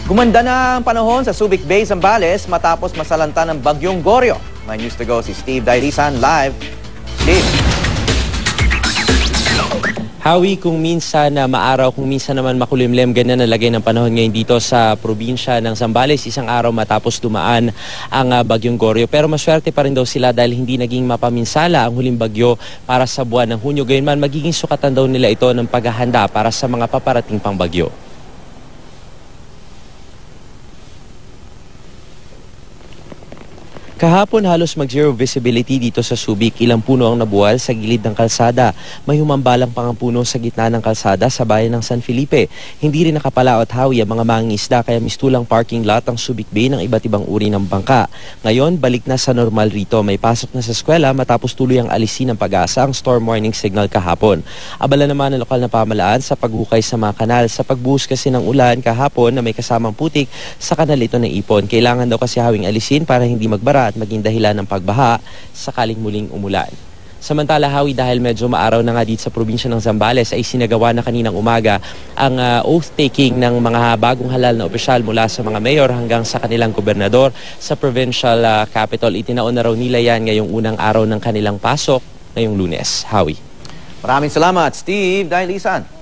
Gumanda na ang panahon sa Subic Bay, Zambales matapos masalanta ng Bagyong Goryo. May news to go si Steve Dailisan live. Steve. Howie, kung minsan na maaraw, kung minsan naman makulimlem, ganyan nalagay ng panahon ngayon dito sa probinsya ng Zambales, isang araw matapos dumaan ang Bagyong Goryo. Pero maswerte pa rin daw sila dahil hindi naging mapaminsala ang huling bagyo para sa buwan ng Hunyo. Gayunman, magiging sukatan daw nila ito ng paghahanda para sa mga paparating pang bagyo. Kahapon halos mag-zero visibility dito sa Subic. Ilang puno ang nabuwal sa gilid ng kalsada. May humambalang pang puno sa gitna ng kalsada sa bayan ng San Felipe. Hindi rin nakapalaot, Howie, ang mga mangingisda kaya mistulang parking lot ang Subic Bay ng iba't ibang uri ng bangka. Ngayon, balik na sa normal rito. May pasok na sa eskwela matapos tuloy ang alisin ng Pag-asa ang storm warning signal kahapon. Abala naman ang lokal na pamahalaan sa paghukay sa mga kanal. Sa pagbuhos kasi ng ulan kahapon na may kasamang putik sa kanal ito ng Ipon. Kailangan daw kasi hawing alisin para hindi magbara at maging dahilan ng pagbaha sakaling muling umulan. Samantala, Howie, dahil medyo maaraw na nga dito sa probinsya ng Zambales ay sinagawa na kaninang umaga ang oath-taking ng mga bagong halal na opisyal mula sa mga mayor hanggang sa kanilang gobernador sa provincial capital. Itinaon na raw nila yan ngayong unang araw ng kanilang pasok ngayong Lunes. Howie. Maraming salamat, Steve Dailisan.